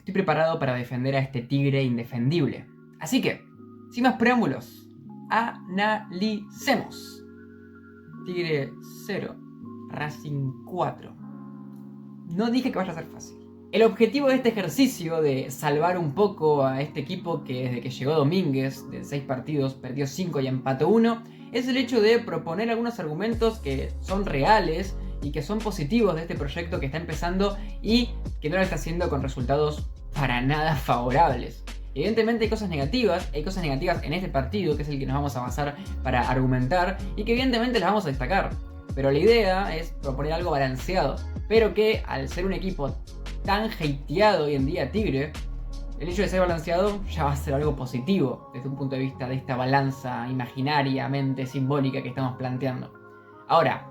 estoy preparado para defender a este Tigre indefendible. Así que, sin más preámbulos, analicemos. Tigre 0, Racing 4. No dije que vaya a ser fácil. El objetivo de este ejercicio de salvar un poco a este equipo que desde que llegó Domínguez, de 6 partidos, perdió 5 y empató 1, es el hecho de proponer algunos argumentos que son reales y que son positivos de este proyecto que está empezando y que no lo está haciendo con resultados para nada favorables. Evidentemente hay cosas negativas en este partido, que es el que nos vamos a basar para argumentar y que evidentemente las vamos a destacar. Pero la idea es proponer algo balanceado, pero que al ser un equipo tan hateado hoy en día Tigre, el hecho de ser balanceado ya va a ser algo positivo desde un punto de vista de esta balanza imaginariamente simbólica que estamos planteando. Ahora,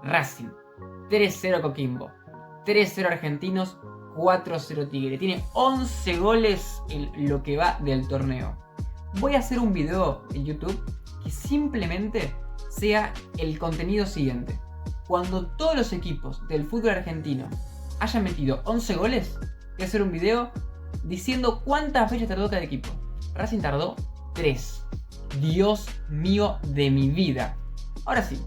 Racing, 3-0 Coquimbo, 3-0 Argentinos, 4-0 Tigre. Tiene 11 goles en lo que va del torneo. Voy a hacer un video en YouTube que simplemente sea el contenido siguiente. Cuando todos los equipos del fútbol argentino hayan metido 11 goles, voy a hacer un video diciendo cuántas fechas tardó cada equipo. Racing tardó 3. Dios mío de mi vida. Ahora sí,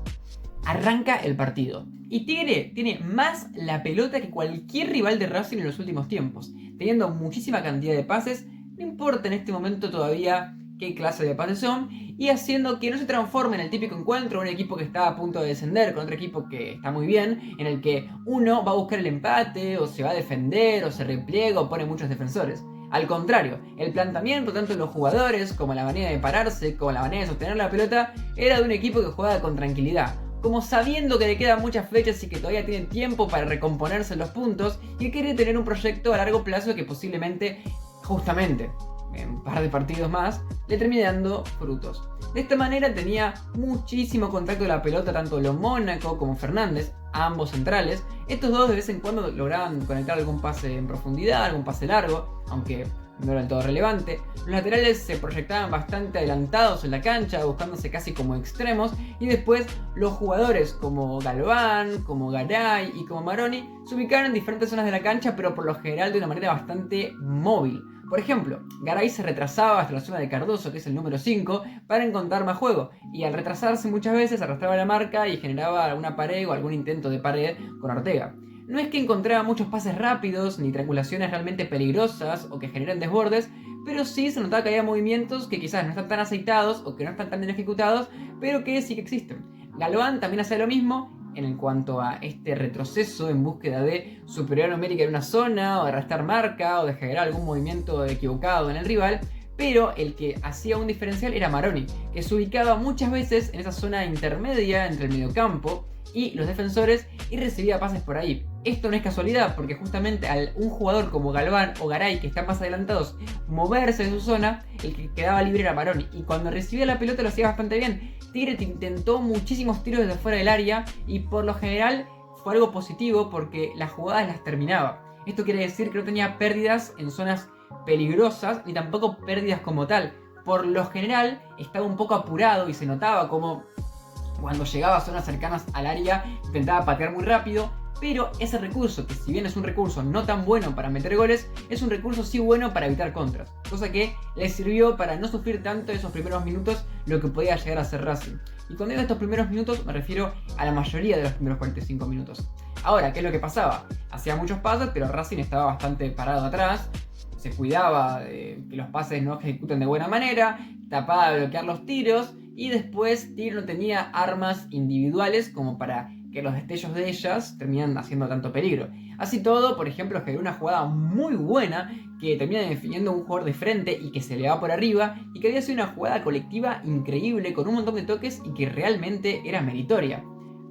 arranca el partido. Y Tigre tiene más la pelota que cualquier rival de Racing en los últimos tiempos, teniendo muchísima cantidad de pases, no importa en este momento todavía qué clase de pases son, y haciendo que no se transforme en el típico encuentro de un equipo que está a punto de descender con otro equipo que está muy bien, en el que uno va a buscar el empate, o se va a defender, o se repliega, o pone muchos defensores. Al contrario, el planteamiento tanto de los jugadores, como la manera de pararse, como la manera de sostener la pelota, era de un equipo que jugaba con tranquilidad, como sabiendo que le quedan muchas fechas y que todavía tienen tiempo para recomponerse los puntos, y que quiere tener un proyecto a largo plazo que posiblemente, justamente, en un par de partidos más, le termine dando frutos. De esta manera tenía muchísimo contacto de la pelota tanto Lo Mónaco como Fernández, ambos centrales. Estos dos de vez en cuando lograban conectar algún pase en profundidad, algún pase largo, aunque no era del todo relevante. Los laterales se proyectaban bastante adelantados en la cancha, buscándose casi como extremos, y después los jugadores como Galván, como Garay y como Maroni se ubicaban en diferentes zonas de la cancha, pero por lo general de una manera bastante móvil. Por ejemplo, Garay se retrasaba hasta la zona de Cardoso, que es el número 5, para encontrar más juego, y al retrasarse muchas veces arrastraba la marca y generaba alguna pared o algún intento de pared con Ortega. No es que encontraba muchos pases rápidos, ni triangulaciones realmente peligrosas o que generen desbordes, pero sí se notaba que había movimientos que quizás no están tan aceitados o que no están tan bien ejecutados, pero que sí que existen. Galván también hacía lo mismo en cuanto a este retroceso en búsqueda de superioridad numérica en una zona, o de arrastrar marca, o de generar algún movimiento equivocado en el rival, pero el que hacía un diferencial era Maroni, que se ubicaba muchas veces en esa zona intermedia entre el mediocampo y los defensores y recibía pases por ahí. Esto no es casualidad, porque justamente al un jugador como Galván o Garay, que están más adelantados, moverse de su zona, el que quedaba libre era Maroni, y cuando recibía la pelota lo hacía bastante bien. Tigre intentó muchísimos tiros desde fuera del área y por lo general fue algo positivo porque las jugadas las terminaba. Esto quiere decir que no tenía pérdidas en zonas peligrosas ni tampoco pérdidas como tal. Por lo general estaba un poco apurado y se notaba como cuando llegaba a zonas cercanas al área intentaba patear muy rápido, pero ese recurso, que si bien es un recurso no tan bueno para meter goles, es un recurso sí bueno para evitar contras, cosa que le sirvió para no sufrir tanto esos primeros minutos lo que podía llegar a ser Racing. Y cuando digo estos primeros minutos me refiero a la mayoría de los primeros 45 minutos. Ahora, ¿qué es lo que pasaba? Hacía muchos pases, pero Racing estaba bastante parado atrás, se cuidaba de que los pases no ejecuten de buena manera, tapaba de bloquear los tiros, y después Tigre no tenía armas individuales como para que los destellos de ellas terminan haciendo tanto peligro. Así todo, por ejemplo, generó una jugada muy buena que termina definiendo un jugador de frente y que se le va por arriba, y que había sido una jugada colectiva increíble con un montón de toques y que realmente era meritoria.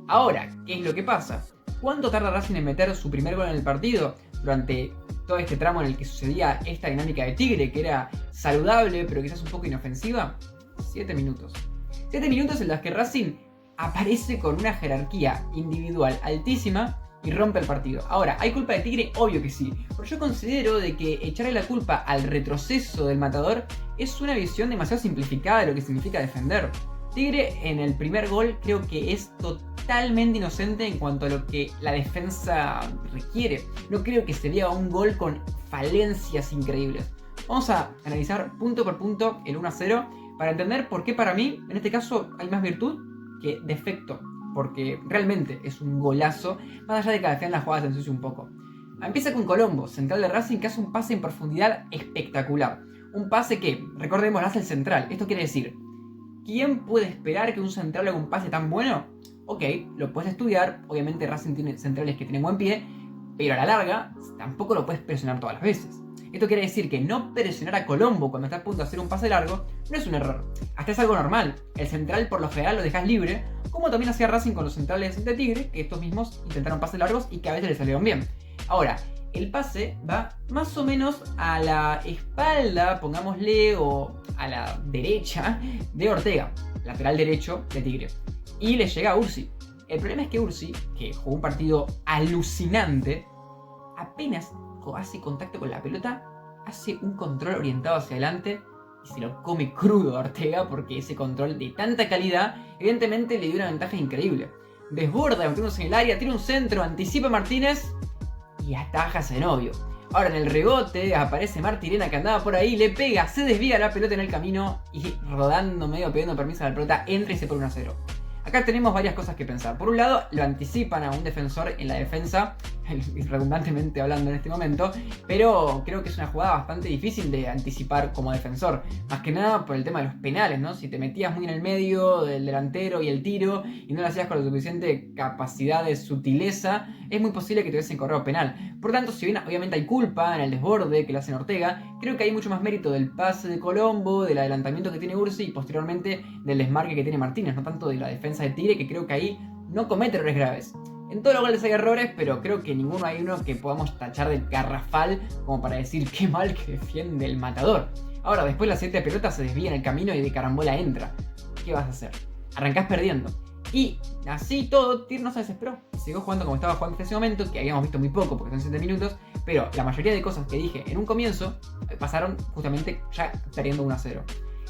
Ahora, ¿qué es lo que pasa? ¿Cuánto tarda Racing en meter su primer gol en el partido? Durante todo este tramo en el que sucedía esta dinámica de Tigre, que era saludable pero quizás un poco inofensiva. 7 minutos. 7 minutos en los que Racing aparece con una jerarquía individual altísima y rompe el partido. Ahora, ¿hay culpa de Tigre? Obvio que sí. Pero yo considero de que echarle la culpa al retroceso del Matador es una visión demasiado simplificada de lo que significa defender. Tigre en el primer gol creo que es totalmente inocente en cuanto a lo que la defensa requiere. No creo que se vea un gol con falencias increíbles. Vamos a analizar punto por punto el 1-0 para entender por qué para mí, en este caso, hay más virtud que defecto. Porque realmente es un golazo, más allá de que al final la jugada se ensucia un poco. Empieza con Colombo, central de Racing, que hace un pase en profundidad espectacular. Un pase que, recordemos, hace el central. Esto quiere decir, ¿quién puede esperar que un central haga un pase tan bueno? Ok, lo puedes estudiar. Obviamente Racing tiene centrales que tienen buen pie, pero a la larga tampoco lo puedes presionar todas las veces. Esto quiere decir que no presionar a Colombo cuando está a punto de hacer un pase largo no es un error. Hasta es algo normal. El central por lo general lo dejas libre, como también hacía Racing con los centrales de Tigre, que estos mismos intentaron pases largos y que a veces les salieron bien. Ahora, el pase va más o menos a la espalda, pongámosle, o a la derecha de Ortega, lateral derecho de Tigre. Y le llega a Ursi. El problema es que Ursi, que jugó un partido alucinante, apenas hace contacto con la pelota, hace un control orientado hacia adelante y se lo come crudo a Ortega, porque ese control de tanta calidad evidentemente le dio una ventaja increíble. Desborda, metiéndose en el área, tira un centro, anticipa a Martínez y ataja a Zenobio. Ahora en el rebote aparece Martirena, que andaba por ahí, le pega, se desvía la pelota en el camino y rodando medio pidiendo permiso a la pelota entra y se pone 1-0. Acá tenemos varias cosas que pensar. Por un lado, lo anticipan a un defensor en la defensa, redundantemente hablando en este momento, pero creo que es una jugada bastante difícil de anticipar como defensor. Más que nada por el tema de los penales, ¿no? Si te metías muy en el medio del delantero y el tiro y no lo hacías con la suficiente capacidad de sutileza, es muy posible que te hubiesen corrido penal. Por tanto, si bien obviamente hay culpa en el desborde que le hacen Ortega, creo que hay mucho más mérito del pase de Colombo, del adelantamiento que tiene Ursi y posteriormente del desmarque que tiene Martínez, no tanto de la defensa de Tigre, que creo que ahí no comete errores graves. En todos los goles hay errores, pero creo que ninguno hay uno que podamos tachar de garrafal como para decir qué mal que defiende el matador. Ahora, después la siguiente pelota se desvía en el camino y de carambola entra. ¿Qué vas a hacer? Arrancás perdiendo. Y así todo, Tigre no se desesperó. Siguió jugando como estaba jugando en ese momento, que habíamos visto muy poco porque son 7 minutos, pero la mayoría de cosas que dije en un comienzo pasaron justamente ya perdiendo 1-0.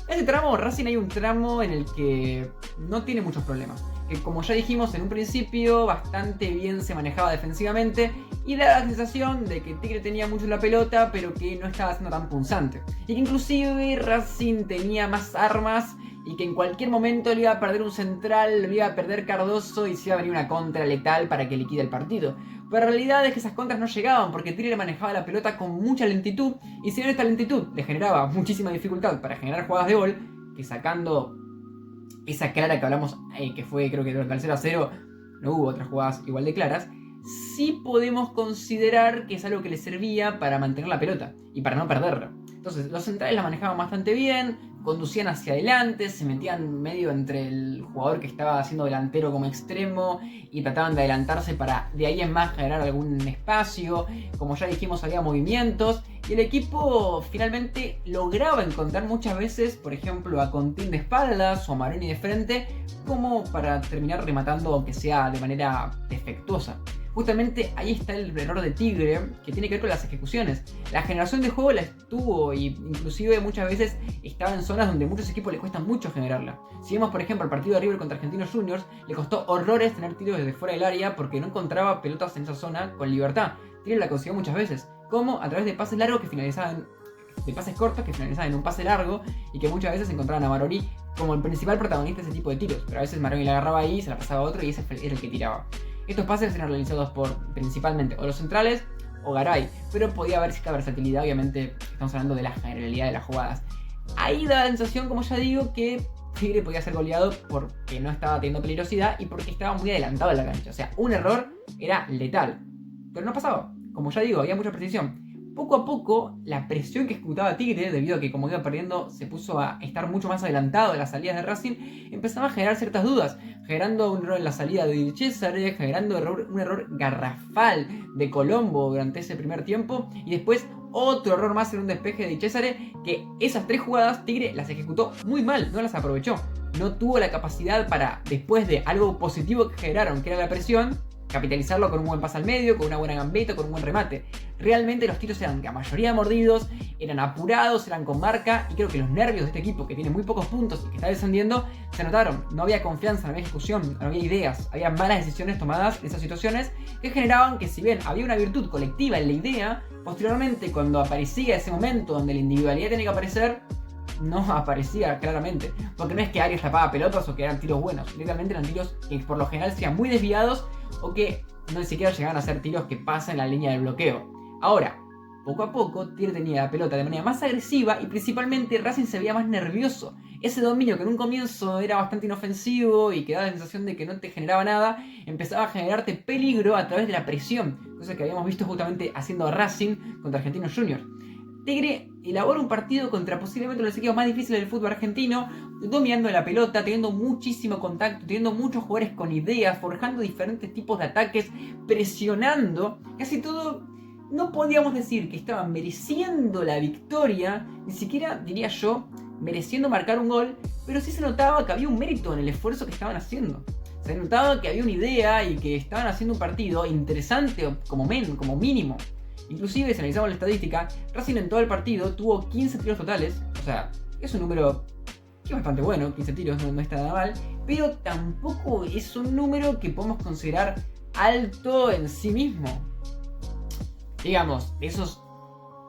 En ese tramo, Racing hay un tramo en el que no tiene muchos problemas. Que como ya dijimos en un principio, bastante bien se manejaba defensivamente y da la sensación de que Tigre tenía mucho la pelota, pero que no estaba siendo tan punzante. Y que inclusive Racing tenía más armas y que en cualquier momento le iba a perder un central, le iba a perder Cardoso y se iba a venir una contra letal para que liquide el partido. Pero la realidad es que esas contras no llegaban porque Tigre manejaba la pelota con mucha lentitud y si bien esta lentitud le generaba muchísima dificultad para generar jugadas de gol, que sacando esa clara que hablamos, que fue creo que durante el 0-0 no hubo otras jugadas igual de claras, sí podemos considerar que es algo que le servía para mantener la pelota y para no perderla. Entonces los centrales la manejaban bastante bien, conducían hacia adelante, se metían medio entre el jugador que estaba haciendo delantero como extremo y trataban de adelantarse para de ahí en más generar algún espacio. Como ya dijimos, había movimientos y el equipo finalmente lograba encontrar muchas veces, por ejemplo, a Contín de espaldas o a Maroni de frente, como para terminar rematando aunque sea de manera defectuosa. Justamente ahí está el error de Tigre, que tiene que ver con las ejecuciones. La generación de juego la estuvo y inclusive muchas veces estaba en zonas donde a muchos equipos les cuesta mucho generarla. Si vemos por ejemplo el partido de River contra Argentinos Juniors, le costó horrores tener tiros desde fuera del área porque no encontraba pelotas en esa zona con libertad. Tigre la consiguió muchas veces, como a través de pases largos que finalizaban, de pases cortos que finalizaban en un pase largo y que muchas veces encontraban a Maroni como el principal protagonista de ese tipo de tiros. Pero a veces Maroni la agarraba ahí, se la pasaba a otro y ese era el que tiraba. Estos pases eran realizados por principalmente o los centrales o Garay, pero podía haber cierta versatilidad, obviamente estamos hablando de la generalidad de las jugadas. Ahí da la sensación, como ya digo, que Tigre podía ser goleado porque no estaba teniendo peligrosidad y porque estaba muy adelantado en la cancha. O sea, un error era letal, pero no pasaba. Como ya digo, había mucha precisión. Poco a poco, la presión que ejecutaba Tigre, debido a que como iba perdiendo se puso a estar mucho más adelantado de las salidas de Racing, empezaba a generar ciertas dudas, generando un error en la salida de Di Cesare, generando un error garrafal de Colombo durante ese primer tiempo, y después otro error más en un despeje de Di Cesare, que esas 3 jugadas Tigre las ejecutó muy mal, no las aprovechó. No tuvo la capacidad para, después de algo positivo que generaron, que era la presión, capitalizarlo con un buen pase al medio, con una buena gambeta, con un buen remate. Realmente los tiros eran la mayoría mordidos, eran apurados, eran con marca, y creo que los nervios de este equipo, que tiene muy pocos puntos y que está descendiendo, se notaron. No había confianza, no había ejecución, no había ideas, había malas decisiones tomadas en esas situaciones que generaban que, si bien había una virtud colectiva en la idea, posteriormente cuando aparecía ese momento donde la individualidad tenía que aparecer, no aparecía claramente. Porque no es que Arias tapaba pelotas o que eran tiros buenos. Literalmente eran tiros que por lo general sean muy desviados o que no ni siquiera llegaban a ser tiros que pasan la línea del bloqueo. Ahora, poco a poco, Tigre tenía la pelota de manera más agresiva y principalmente Racing se veía más nervioso. Ese dominio que en un comienzo era bastante inofensivo y que daba la sensación de que no te generaba nada, empezaba a generarte peligro a través de la presión, cosa que habíamos visto justamente haciendo Racing contra Argentinos Juniors. Tigre elabora un partido contra posiblemente los equipos más difíciles del fútbol argentino, dominando la pelota, teniendo muchísimo contacto, teniendo muchos jugadores con ideas, forjando diferentes tipos de ataques, presionando, casi todo. No podíamos decir que estaban mereciendo la victoria, ni siquiera, diría yo, mereciendo marcar un gol, pero sí se notaba que había un mérito en el esfuerzo que estaban haciendo. Se notaba que había una idea y que estaban haciendo un partido interesante como mínimo. Inclusive, si analizamos la estadística, Racing en todo el partido tuvo 15 tiros totales, o sea, es un número que es bastante bueno, 15 tiros no está nada mal, pero tampoco es un número que podemos considerar alto en sí mismo. Digamos, de esos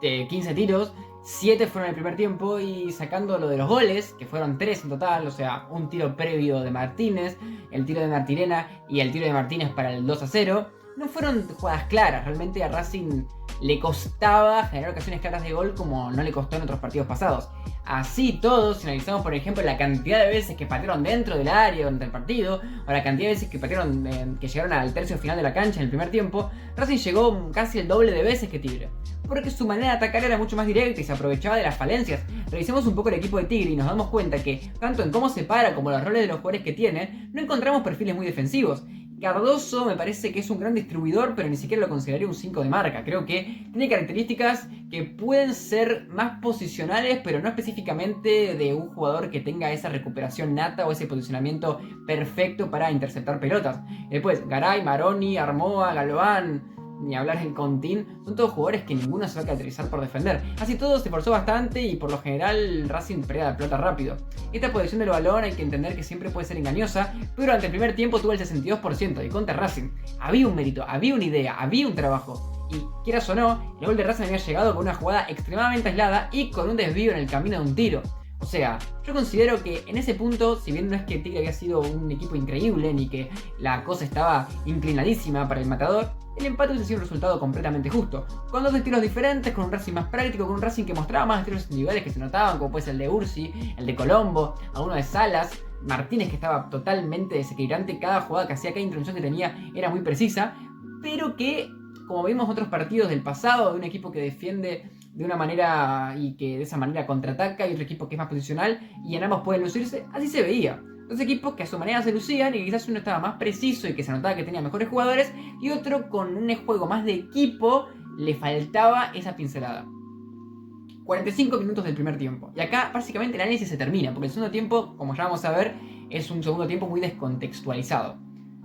15 tiros, 7 fueron en el primer tiempo y sacando lo de los goles, que fueron 3 en total, o sea, un tiro previo de Martínez, el tiro de Martirena y el tiro de Martínez para el 2-0, no fueron jugadas claras. Realmente a Racing le costaba generar ocasiones claras de gol como no le costó en otros partidos pasados. Así todos, si analizamos por ejemplo la cantidad de veces que patearon dentro del área durante el partido, o la cantidad de veces que patearon, que llegaron al tercio final de la cancha en el primer tiempo, Racing llegó casi el doble de veces que Tigre. Porque su manera de atacar era mucho más directa y se aprovechaba de las falencias. Revisemos un poco el equipo de Tigre y nos damos cuenta que, tanto en cómo se para como los roles de los jugadores que tiene, no encontramos perfiles muy defensivos. Cardoso me parece que es un gran distribuidor, pero ni siquiera lo consideraría un 5 de marca. Creo que tiene características que pueden ser más posicionales, pero no específicamente de un jugador que tenga esa recuperación nata o ese posicionamiento perfecto para interceptar pelotas. Después, Garay, Maroni, Armoa, Galván, ni hablar en Contín, son todos jugadores que ninguno se va a caracterizar por defender. Así todo se esforzó bastante y por lo general Racing pelea la pelota rápido. Esta posesión del balón hay que entender que siempre puede ser engañosa, pero durante el primer tiempo tuvo el 62% y contra Racing había un mérito, había una idea, había un trabajo. Y quieras o no, el gol de Racing había llegado con una jugada extremadamente aislada y con un desvío en el camino de un tiro. O sea, yo considero que en ese punto, si bien no es que Tigre había sido un equipo increíble ni que la cosa estaba inclinadísima para el Matador, el empate hubiese sido un resultado completamente justo. Con dos estilos diferentes, con un Racing más práctico, con un Racing que mostraba más estilos individuales que se notaban, como puede ser el de Ursi, el de Colombo, alguno de Salas, Martínez que estaba totalmente desequilibrante, cada jugada que hacía, cada intervención que tenía era muy precisa, pero que, como vimos otros partidos del pasado, de un equipo que defiende de una manera y que de esa manera contraataca y otro equipo que es más posicional y en ambos pueden lucirse, así se veía. Dos equipos que a su manera se lucían y que quizás uno estaba más preciso y que se notaba que tenía mejores jugadores y otro con un juego más de equipo le faltaba esa pincelada. 45 minutos del primer tiempo. Y acá básicamente el análisis se termina, porque el segundo tiempo, como ya vamos a ver, es un segundo tiempo muy descontextualizado.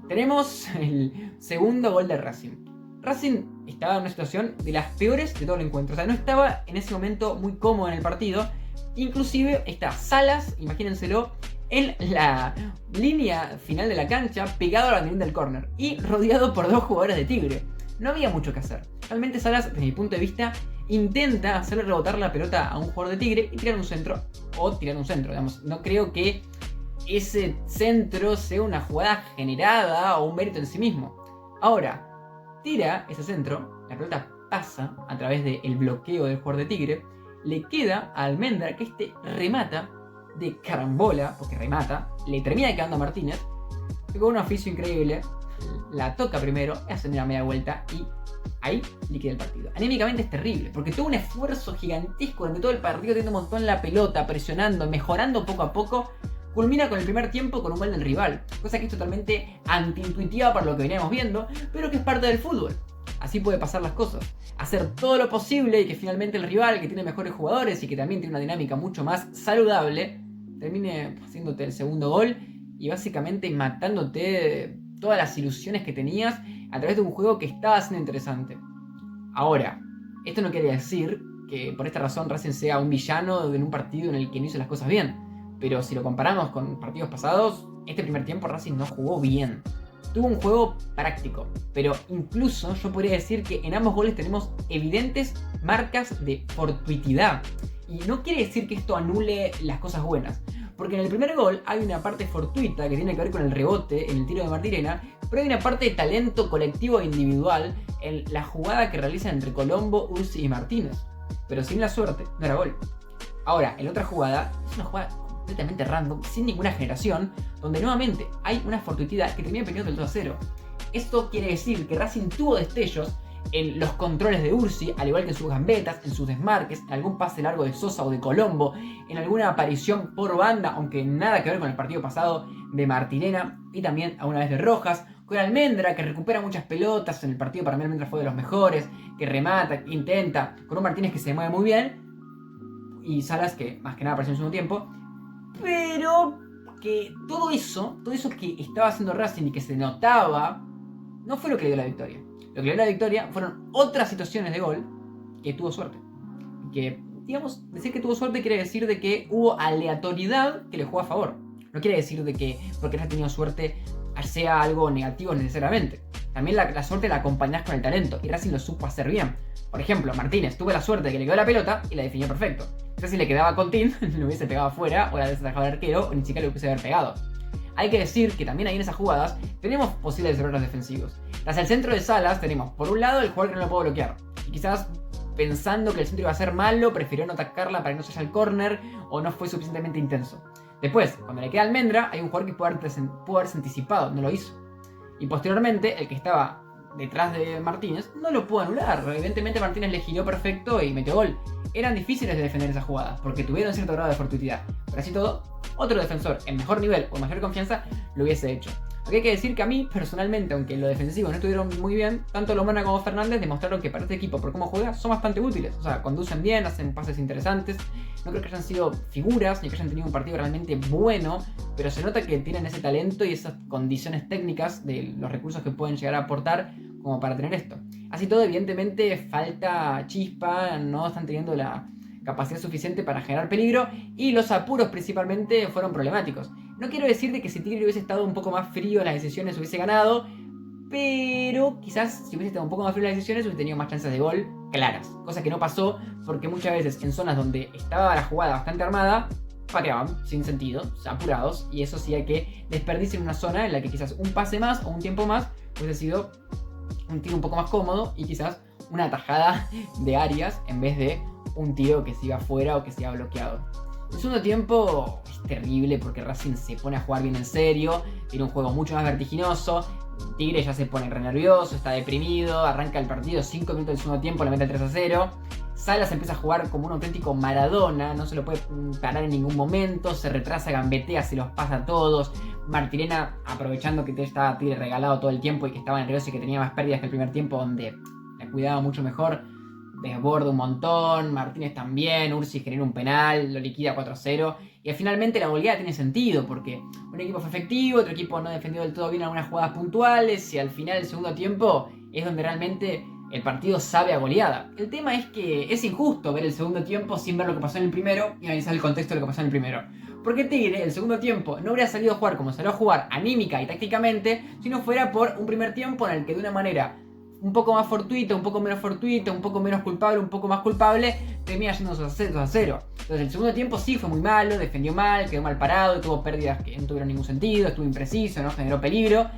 Tenemos el segundo gol de Racing. Racing estaba en una situación de las peores de todo el encuentro. O sea, no estaba en ese momento muy cómodo en el partido. Inclusive está Salas, imagínenselo, en la línea final de la cancha, pegado a la línea del córner y rodeado por dos jugadores de Tigre. No había mucho que hacer. Realmente Salas, desde mi punto de vista, intenta hacerle rebotar la pelota a un jugador de Tigre y tirar un centro. O tirar un centro, digamos. No creo que ese centro sea una jugada generada o un mérito en sí mismo. Ahora, tira ese centro, la pelota pasa a través del bloqueo del jugador de Tigre, le queda a Almendra que remata de carambola, porque remata, le termina quedando a Martínez, que con un oficio increíble la toca primero, hace una media vuelta y ahí liquida el partido. Anímicamente es terrible, porque tuvo un esfuerzo gigantesco durante todo el partido, teniendo un montón la pelota, presionando, mejorando poco a poco. Culmina con el primer tiempo con un gol del rival, cosa que es totalmente antiintuitiva para lo que veníamos viendo, pero que es parte del fútbol. Así puede pasar las cosas. Hacer todo lo posible y que finalmente el rival, que tiene mejores jugadores y que también tiene una dinámica mucho más saludable, termine haciéndote el segundo gol y básicamente matándote todas las ilusiones que tenías a través de un juego que estaba siendo interesante. Ahora, esto no quiere decir que por esta razón Racing sea un villano en un partido en el que no hizo las cosas bien. Pero si lo comparamos con partidos pasados, este primer tiempo Racing no jugó bien. Tuvo un juego práctico, pero incluso yo podría decir que en ambos goles tenemos evidentes marcas de fortuitidad. Y no quiere decir que esto anule las cosas buenas, porque en el primer gol hay una parte fortuita que tiene que ver con el rebote en el tiro de Martirena, pero hay una parte de talento colectivo e individual en la jugada que realizan entre Colombo, Ursi y Martínez. Pero sin la suerte, no era gol. Ahora, en otra jugada, es una jugada completamente random, sin ninguna generación, donde nuevamente hay una fortuitidad que termina perdiendo el 2-0. Esto quiere decir que Racing tuvo destellos en los controles de Ursi, al igual que en sus gambetas, en sus desmarques, en algún pase largo de Sosa o de Colombo, en alguna aparición por banda, aunque nada que ver con el partido pasado, de Martirena, y también a una vez de Rojas, con Almendra, que recupera muchas pelotas. En el partido para mí Almendra fue de los mejores, que remata, que intenta, con un Martínez que se mueve muy bien, y Salas que más que nada apareció en el segundo tiempo. Pero que todo eso que estaba haciendo Racing y que se notaba, no fue lo que le dio la victoria. Lo que le dio la victoria fueron otras situaciones de gol que tuvo suerte. Que, digamos, decir que tuvo suerte quiere decir de que hubo aleatoriedad que le jugó a favor. No quiere decir de que porque has tenido suerte sea algo negativo necesariamente. También la suerte la acompañás con el talento, y Racing lo supo hacer bien. Por ejemplo, Martínez tuvo la suerte de que le quedó la pelota y la definió perfecto. Quizás si le quedaba con Tim, lo hubiese pegado afuera, o la hubiese dejado al arquero, o ni siquiera lo hubiese haber pegado. Hay que decir que también ahí en esas jugadas tenemos posibles errores defensivos. Tras el centro de Salas tenemos, por un lado, el jugador que no lo puedo bloquear. Y quizás pensando que el centro iba a ser malo, prefirió no atacarla para que no se haya el córner, o no fue suficientemente intenso. Después, cuando le queda Almendra, hay un jugador que pudo haberse anticipado, no lo hizo. Y posteriormente, el que estaba detrás de Martínez no lo pudo anular. Evidentemente Martínez le giró perfecto y metió gol. Eran difíciles de defender esas jugadas, porque tuvieron cierto grado de fortuitidad. Pero así todo, otro defensor en mejor nivel o mayor confianza lo hubiese hecho. Porque hay que decir que a mí, personalmente, aunque en lo defensivo no estuvieron muy bien, tanto Lomana como Fernández demostraron que para este equipo, por cómo juega, son bastante útiles. O sea, conducen bien, hacen pases interesantes. No creo que hayan sido figuras, ni que hayan tenido un partido realmente bueno, pero se nota que tienen ese talento y esas condiciones técnicas de los recursos que pueden llegar a aportar como para tener esto. Así todo, evidentemente, falta chispa, no están teniendo la capacidad suficiente para generar peligro, y los apuros principalmente fueron problemáticos. No quiero decir de que si Tigre hubiese estado un poco más frío en las decisiones hubiese ganado, pero quizás si hubiese estado un poco más frío en las decisiones hubiese tenido más chances de gol claras, cosa que no pasó porque muchas veces en zonas donde estaba la jugada bastante armada pateaban sin sentido, apurados, y eso sí hay que desperdiciar en una zona en la que quizás un pase más o un tiempo más hubiese sido un tiro un poco más cómodo y quizás una tajada de Arias en vez de un tiro que se iba afuera o que se iba bloqueado. El segundo tiempo es terrible porque Racing se pone a jugar bien en serio, tiene un juego mucho más vertiginoso. Tigre ya se pone re nervioso, está deprimido, arranca el partido, 5 minutos del segundo tiempo, le mete el 3-0. Salas empieza a jugar como un auténtico Maradona, no se lo puede parar en ningún momento, se retrasa, gambetea, se los pasa a todos. Martirena, aprovechando que estaba Tigre regalado todo el tiempo y que estaba nervioso y que tenía más pérdidas que el primer tiempo, donde la cuidaba mucho mejor, desborda un montón. Martínez también, Ursi genera un penal, lo liquida 4-0. Y finalmente la goleada tiene sentido, porque un equipo fue efectivo, otro equipo no defendió del todo bien algunas jugadas puntuales, y al final del segundo tiempo es donde realmente el partido sabe a goleada. El tema es que es injusto ver el segundo tiempo sin ver lo que pasó en el primero y analizar el contexto de lo que pasó en el primero. Porque Tigre, el segundo tiempo, no habría salido a jugar como salió a jugar anímica y tácticamente si no fuera por un primer tiempo en el que de una manera un poco más fortuita, un poco menos fortuita, un poco menos culpable, un poco más culpable, termina yendo 2-0. Entonces el segundo tiempo sí fue muy malo, defendió mal, quedó mal parado, tuvo pérdidas que no tuvieron ningún sentido, estuvo impreciso, no generó peligro,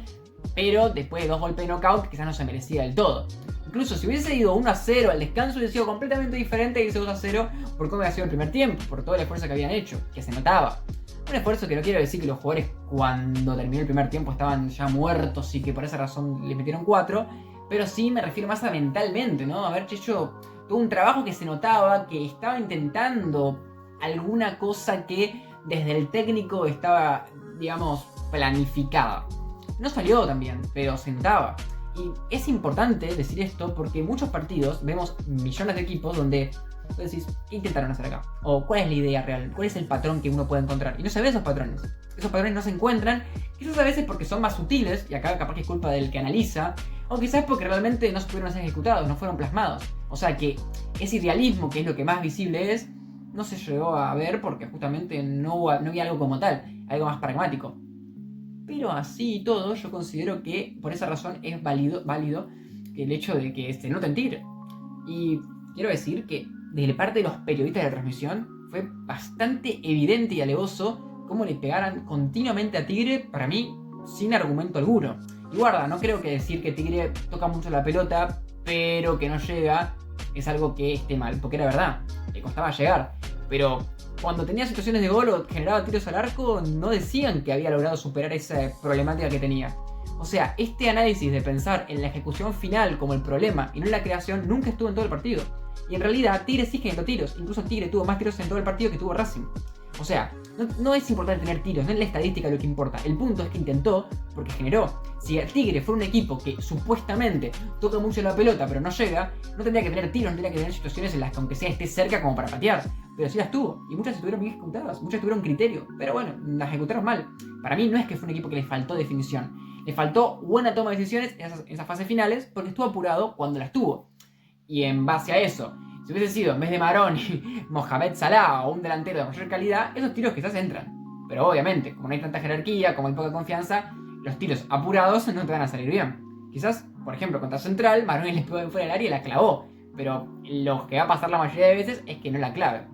pero después de 2 golpes de knockout quizás no se merecía del todo. Incluso si hubiese ido 1-0 al descanso hubiese sido completamente diferente de irse 2-0 por cómo había sido el primer tiempo, por todo el esfuerzo que habían hecho, que se notaba. Un esfuerzo que no quiero decir que los jugadores cuando terminó el primer tiempo estaban ya muertos y que por esa razón les metieron 4, pero sí me refiero más a mentalmente, ¿no? Haber hecho todo un trabajo que se notaba, que estaba intentando alguna cosa que desde el técnico estaba, digamos, planificada. No salió tan bien, pero se notaba. Y es importante decir esto porque en muchos partidos vemos millones de equipos donde tú decís, ¿qué intentaron hacer acá? O ¿cuál es la idea real? ¿Cuál es el patrón que uno puede encontrar? Y no se ve esos patrones. Esos patrones no se encuentran, quizás a veces porque son más sutiles, y acá capaz que es culpa del que analiza, O quizás porque realmente no se pudieron ser ejecutados, no fueron plasmados. O sea que ese idealismo, que es lo que más visible es, no se llegó a ver porque justamente no había algo como tal, algo más pragmático. Pero así y todo, yo considero que por esa razón es válido el hecho de que se note en Tigre. Y quiero decir que desde parte de los periodistas de la transmisión fue bastante evidente y alevoso cómo le pegaran continuamente a Tigre, para mí, sin argumento alguno. Y guarda, no creo que decir que Tigre toca mucho la pelota, pero que no llega, es algo que esté mal, porque era verdad, le costaba llegar. Pero cuando tenía situaciones de gol o generaba tiros al arco, no decían que había logrado superar esa problemática que tenía. O sea, este análisis de pensar en la ejecución final como el problema y no en la creación nunca estuvo en todo el partido. Y en realidad Tigre sí generó tiros, incluso Tigre tuvo más tiros en todo el partido que tuvo Racing. O sea, no es importante tener tiros, no es la estadística lo que importa. El punto es que intentó porque generó. Si el Tigre fuera un equipo que supuestamente toca mucho la pelota pero no llega, no tendría que tener tiros, no tendría que tener situaciones en las que aunque sea esté cerca como para patear. Pero sí las tuvo, y muchas estuvieron bien ejecutadas, muchas tuvieron criterio, pero bueno, las ejecutaron mal. Para mí no es que fue un equipo que le faltó definición, le faltó buena toma de decisiones en esas fases finales porque estuvo apurado cuando las tuvo. Y en base a eso, si hubiese sido en vez de Marón y Mohamed Salah o un delantero de mayor calidad, esos tiros quizás entran. Pero obviamente, como no hay tanta jerarquía, como hay poca confianza, los tiros apurados no te van a salir bien. Quizás, por ejemplo, contra Central, Marón les pegó fuera del área y la clavó. Pero lo que va a pasar la mayoría de veces es que no la clave.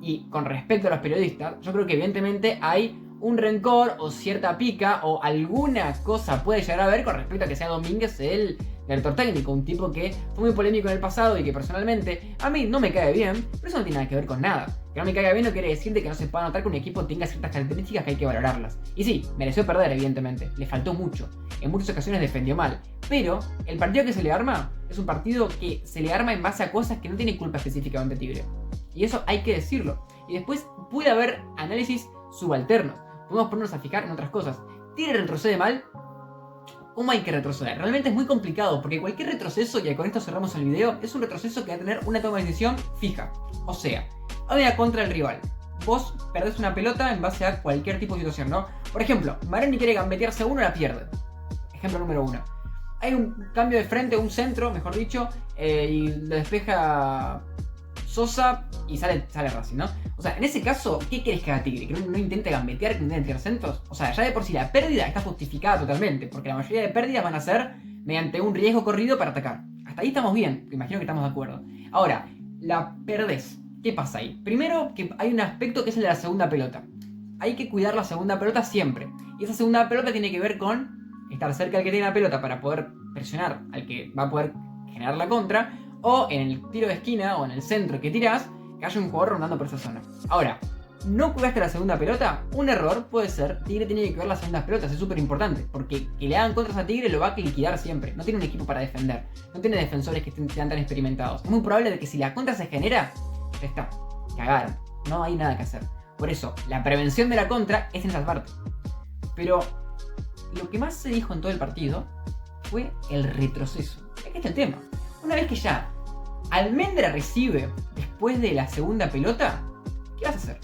Y con respecto a los periodistas, yo creo que evidentemente hay un rencor o cierta pica o alguna cosa puede llegar a ver con respecto a que sea Domínguez el director técnico, un tipo que fue muy polémico en el pasado y que personalmente a mí no me cae bien, pero eso no tiene nada que ver con nada. Que no me caiga bien no quiere decir de que no se pueda notar que un equipo tenga ciertas características que hay que valorarlas. Y sí, mereció perder evidentemente, le faltó mucho, en muchas ocasiones defendió mal, pero el partido que se le arma es un partido que se le arma en base a cosas que no tiene culpa específicamente Tigre. Y eso hay que decirlo. Y después puede haber análisis subalternos. Podemos ponernos a fijar en otras cosas. ¿Tigre retrocede mal? ¿Cómo hay que retroceder? Realmente es muy complicado porque cualquier retroceso, y con esto cerramos el video, es un retroceso que va a tener una toma de decisión fija. O sea, hay una contra el rival. Vos perdés una pelota en base a cualquier tipo de situación, ¿no? Por ejemplo, Maroni quiere gambetearse a uno, la pierde. Ejemplo número 1. Hay un cambio de frente, un centro, mejor dicho, y lo despeja Sosa y sale Racing, ¿no? O sea, en ese caso, ¿qué querés que haga Tigre? ¿Que no intente gambetear, que intente tirar centros? O sea, ya de por sí la pérdida está justificada totalmente, porque la mayoría de pérdidas van a ser mediante un riesgo corrido para atacar. Hasta ahí estamos bien, imagino que estamos de acuerdo. Ahora, la perdés. ¿Qué pasa ahí? Primero, que hay un aspecto que es el de la segunda pelota. Hay que cuidar la segunda pelota siempre. Y esa segunda pelota tiene que ver con estar cerca del que tiene la pelota para poder presionar al que va a poder generar la contra, o en el tiro de esquina o en el centro que tirás, que haya un jugador rondando por esa zona. Ahora, ¿no cuidaste la segunda pelota? Un error puede ser, Tigre tiene que cuidar las segundas pelotas, es súper importante, porque que le hagan contras a Tigre lo va a liquidar siempre. No tiene un equipo para defender, no tiene defensores que sean tan experimentados. Es muy probable de que si la contra se genera, ya está, cagaron, no hay nada que hacer. Por eso, la prevención de la contra es en esa parte. Pero lo que más se dijo en todo el partido fue el retroceso. Aquí está el tema. Una vez que ya Almendra recibe después de la segunda pelota, ¿qué vas a hacer?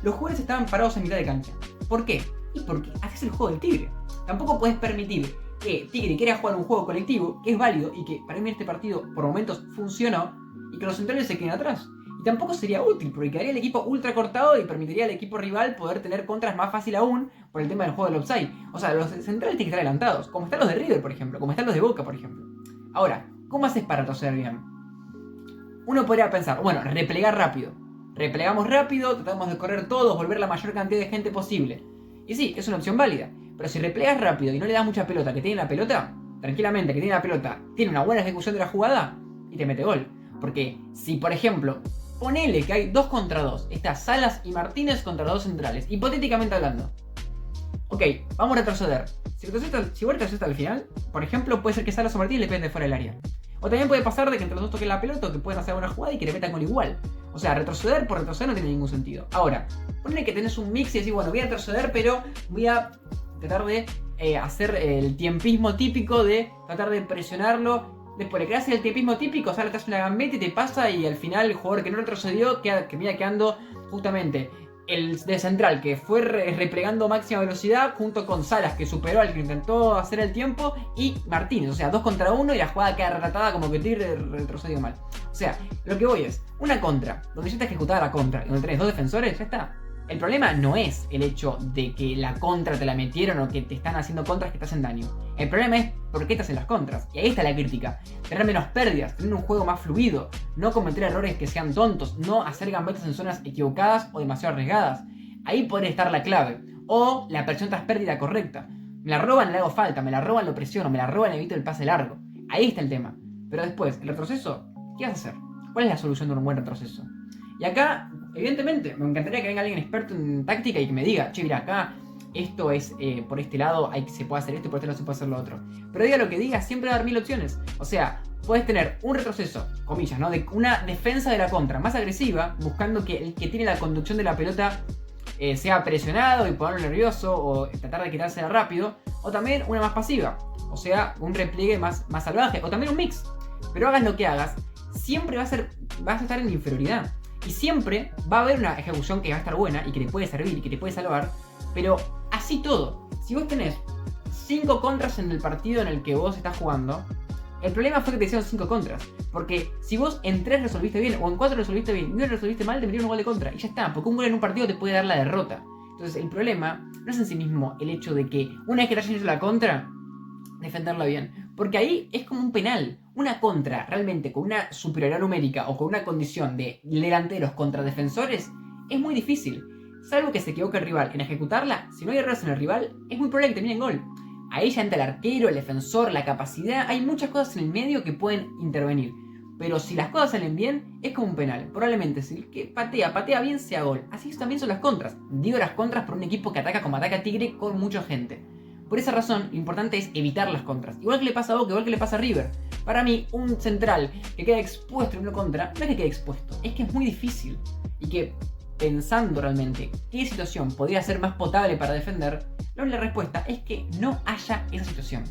Los jugadores estaban parados en mitad de cancha. ¿Por qué? Y porque haces el juego del Tigre. Tampoco puedes permitir que Tigre quiera jugar un juego colectivo, que es válido y que para mí este partido por momentos funcionó, y que los centrales se queden atrás. Y tampoco sería útil, porque quedaría el equipo ultra cortado y permitiría al equipo rival poder tener contras más fácil aún por el tema del juego del offside. O sea, los centrales tienen que estar adelantados, como están los de River, por ejemplo, como están los de Boca, por ejemplo. Ahora, ¿cómo haces para retroceder bien? Uno podría pensar, bueno, replegar rápido. Replegamos rápido, tratamos de correr todos, volver la mayor cantidad de gente posible. Y sí, es una opción válida. Pero si replegas rápido y no le das mucha pelota, que tiene la pelota, tranquilamente, que tiene la pelota, tiene una buena ejecución de la jugada y te mete gol. Porque si, por ejemplo, ponele que hay 2 contra 2, está Salas y Martínez contra 2 centrales, hipotéticamente hablando. Ok, vamos a retroceder. Si vos retrocedes hasta el final, por ejemplo, puede ser que Salas o Martínez le peguen de fuera del área. O también puede pasar de que entre los dos toquen la pelota o que puedan hacer una jugada y que le metan gol igual. O sea, retroceder por retroceder no tiene ningún sentido. Ahora, ponle que tenés un mix y decís, bueno, voy a retroceder, pero voy a tratar de hacer el tiempismo típico de tratar de presionarlo. Después le creas el tiempismo típico, sale, te hace una gambeta y te pasa y al final el jugador que no retrocedió queda quedando justamente el de central que fue replegando máxima velocidad junto con Salas que superó al que intentó hacer el tiempo y Martínez, o sea, 2 contra 1 y la jugada queda relatada como que Tigre retrocedió mal. O sea, lo que voy es, una contra, donde ya está ejecutada la contra y donde tenés 2 defensores, ya está. El problema no es el hecho de que la contra te la metieron o que te están haciendo contras que te hacen daño. El problema es por qué te hacen las contras. Y ahí está la crítica. Tener menos pérdidas, tener un juego más fluido, no cometer errores que sean tontos, no hacer gambetas en zonas equivocadas o demasiado arriesgadas. Ahí podría estar la clave. O la presión tras pérdida correcta. Me la roban, le hago falta, me la roban, lo presiono, me la roban, evito el pase largo. Ahí está el tema. Pero después, el retroceso, ¿qué vas a hacer? ¿Cuál es la solución de un buen retroceso? Y acá, evidentemente, me encantaría que venga alguien experto en táctica y que me diga, che, mira, acá esto es por este lado, se puede hacer esto y por este lado se puede hacer lo otro. Pero diga lo que diga, siempre va a dar 1000 opciones. O sea, puedes tener un retroceso, comillas, ¿no? De una defensa de la contra más agresiva, buscando que el que tiene la conducción de la pelota sea presionado y ponerlo nervioso o tratar de quitársela rápido. O también una más pasiva, o sea, un repliegue más salvaje. O también un mix. Pero hagas lo que hagas, siempre vas a estar en inferioridad. Y siempre va a haber una ejecución que va a estar buena y que te puede servir y que te puede salvar. Pero así todo, si vos tenés 5 contras en el partido en el que vos estás jugando, el problema fue que te hicieron 5 contras. Porque si vos en 3 resolviste bien o en 4 resolviste bien y en 1 resolviste mal, te metieron un gol de contra. Y ya está, porque un gol en un partido te puede dar la derrota. Entonces el problema no es en sí mismo el hecho de que una vez que te hayan hecho la contra, defenderla bien. Porque ahí es como un penal. Una contra realmente con una superioridad numérica o con una condición de delanteros contra defensores es muy difícil. Salvo que se equivoque el rival en ejecutarla, si no hay errores en el rival, es muy probable que termine en gol. Ahí ya entra el arquero, el defensor, la capacidad, hay muchas cosas en el medio que pueden intervenir. Pero si las cosas salen bien, es como un penal. Probablemente si el que patea bien sea gol. Así también son las contras. Digo las contras por un equipo que ataca como ataca Tigre con mucha gente. Por esa razón, lo importante es evitar las contras. Igual que le pasa a Boca, igual que le pasa a River. Para mí, un central que queda expuesto en una contra, no es que quede expuesto, es que es muy difícil. Y que, pensando realmente qué situación podría ser más potable para defender, la respuesta es que no haya esa situación.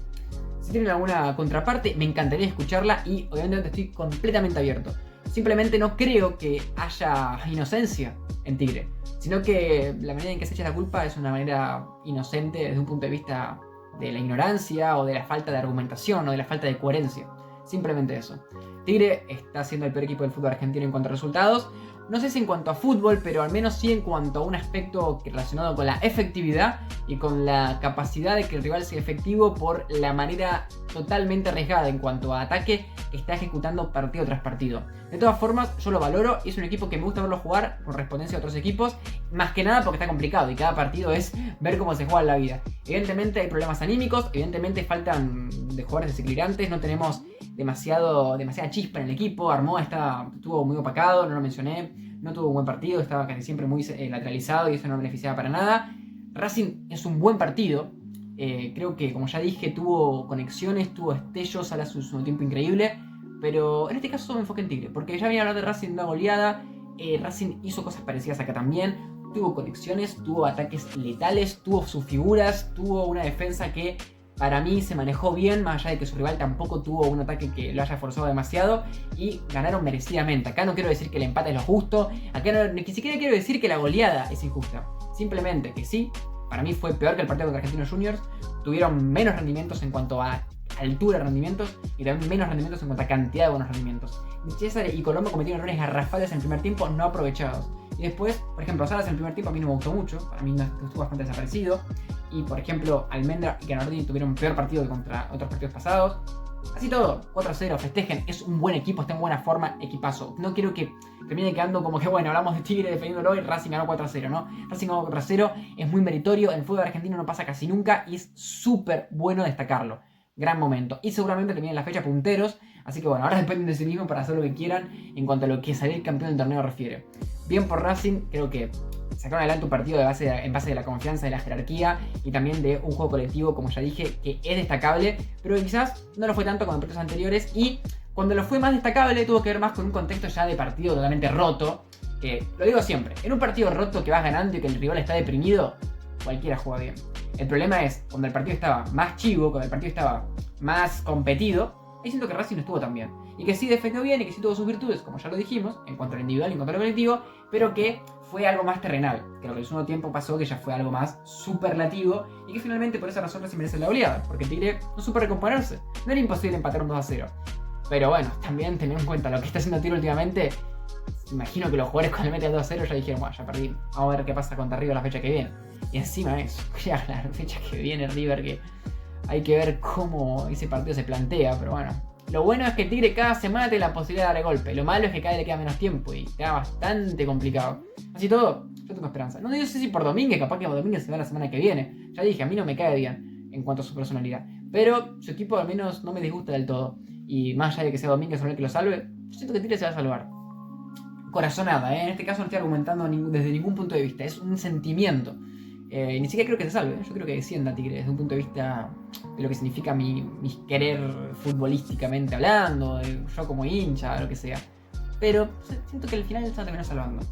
Si tienen alguna contraparte, me encantaría escucharla y obviamente estoy completamente abierto. Simplemente no creo que haya inocencia en Tigre, sino que la manera en que se echa la culpa es una manera inocente desde un punto de vista de la ignorancia o de la falta de argumentación o de la falta de coherencia. Simplemente eso. Tigre está siendo el peor equipo del fútbol argentino en cuanto a resultados. No sé si en cuanto a fútbol, pero al menos sí en cuanto a un aspecto relacionado con la efectividad y con la capacidad de que el rival sea efectivo por la manera totalmente arriesgada en cuanto a ataque que está ejecutando partido tras partido. De todas formas, yo lo valoro y es un equipo que me gusta verlo jugar con correspondencia a otros equipos, más que nada porque está complicado y cada partido es ver cómo se juega en la vida. Evidentemente hay problemas anímicos, evidentemente faltan de jugadores desequilibrantes, no tenemos demasiada chispa en el equipo. Armó estuvo muy opacado, no lo mencioné, no tuvo un buen partido, estaba casi siempre muy lateralizado y eso no beneficiaba para nada. Racing es un buen partido, creo que como ya dije tuvo conexiones, tuvo destellos a su tiempo increíble, pero en este caso solo me enfoqué en Tigre, porque ya venía a hablar de Racing de una goleada. Racing hizo cosas parecidas acá también, tuvo conexiones, tuvo ataques letales, tuvo sus figuras, tuvo una defensa que para mí se manejó bien, más allá de que su rival tampoco tuvo un ataque que lo haya forzado demasiado y ganaron merecidamente. Acá no quiero decir que el empate es lo justo, acá ni siquiera quiero decir que la goleada es injusta. Simplemente que sí, para mí fue peor que el partido contra Argentinos Juniors, tuvieron menos rendimientos en cuanto a altura de rendimientos y también menos rendimientos en cuanto a cantidad de buenos rendimientos. César y Colombo cometieron errores garrafales en el primer tiempo no aprovechados. Y después, por ejemplo, Salas en el primer tiempo a mí no me gustó mucho, para mí no estuvo bastante desaparecido. Y por ejemplo, Almendra y Canardini tuvieron un peor partido que contra otros partidos pasados. Así todo, 4-0, festejen, es un buen equipo, está en buena forma, equipazo. No quiero que termine quedando como que, bueno, hablamos de Tigre defendiéndolo y Racing ganó 4-0, ¿no? Racing ganó 4-0, es muy meritorio, en el fútbol argentino no pasa casi nunca y es súper bueno destacarlo. Gran momento. Y seguramente terminen la fecha punteros, así que bueno, ahora dependen de sí mismos para hacer lo que quieran en cuanto a lo que salir campeón del torneo refiere. Bien por Racing, creo que sacaron adelante un partido en base de la confianza, de la jerarquía y también de un juego colectivo, como ya dije, que es destacable, pero quizás no lo fue tanto como en partidos anteriores y cuando lo fue más destacable tuvo que ver más con un contexto ya de partido totalmente roto, que lo digo siempre, en un partido roto que vas ganando y que el rival está deprimido, cualquiera juega bien. El problema es cuando el partido estaba más chivo, cuando el partido estaba más competido, ahí siento que Racing no estuvo tan bien. y que sí defendió bien y que sí tuvo sus virtudes, como ya lo dijimos, en cuanto al individual y en cuanto al colectivo, pero que fue algo más terrenal. Creo que el segundo tiempo pasó que ya fue algo más superlativo y que finalmente por esa razón no se merece la oleada, porque el Tigre no supo recomponerse. No era imposible empatar un 2-0. Pero bueno, también tener en cuenta lo que está haciendo Tigre últimamente. Imagino que los jugadores cuando le meten 2-0 ya dijeron, bueno, ya perdí, vamos a ver qué pasa contra River la fecha que viene. Y encima eso, ya la fecha que viene River, que hay que ver cómo ese partido se plantea, pero bueno. Lo bueno es que Tigre cada semana tiene la posibilidad de darle golpe. Lo malo es que cada vez le queda menos tiempo y queda bastante complicado. Así todo, yo tengo esperanza. No sé si por Domínguez, capaz que Domínguez se va la semana que viene. Ya dije, a mí no me cae bien en cuanto a su personalidad. Pero su equipo al menos no me disgusta del todo. Y más allá de que sea Domínguez o el que lo salve, yo siento que Tigre se va a salvar. Corazonada, en este caso no estoy argumentando desde ningún punto de vista, es un sentimiento. Ni siquiera creo que se salve, yo creo que descienda Tigre desde un punto de vista de lo que significa mi querer futbolísticamente hablando, yo como hincha, lo que sea. Pero siento que al final se va a terminar salvando.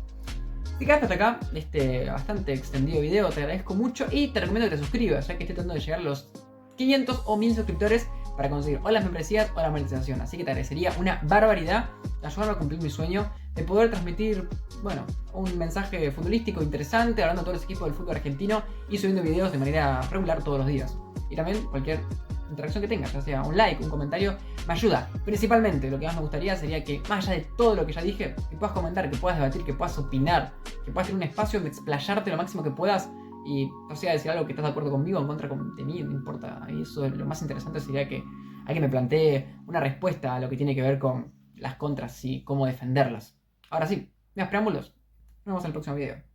Si quedaste hasta acá, este bastante extendido video, te agradezco mucho y te recomiendo que te suscribas, ya que estoy tratando de llegar a los 500 o 1000 suscriptores para conseguir o las membresías o la monetización. Así que te agradecería una barbaridad ayudarme a cumplir mi sueño de poder transmitir, bueno, un mensaje futbolístico interesante, hablando a todos los equipos del fútbol argentino y subiendo videos de manera regular todos los días. Y también cualquier interacción que tengas, ya sea un like, un comentario, me ayuda. Principalmente lo que más me gustaría sería que, más allá de todo lo que ya dije, que puedas comentar, que puedas debatir, que puedas opinar, que puedas tener un espacio donde explayarte lo máximo que puedas y, o sea, decir algo que estás de acuerdo conmigo o en contra de mí, no importa. Y eso, lo más interesante sería que alguien me plantee una respuesta a lo que tiene que ver con las contras y cómo defenderlas. Ahora sí, más preámbulos. Nos vemos en el próximo video.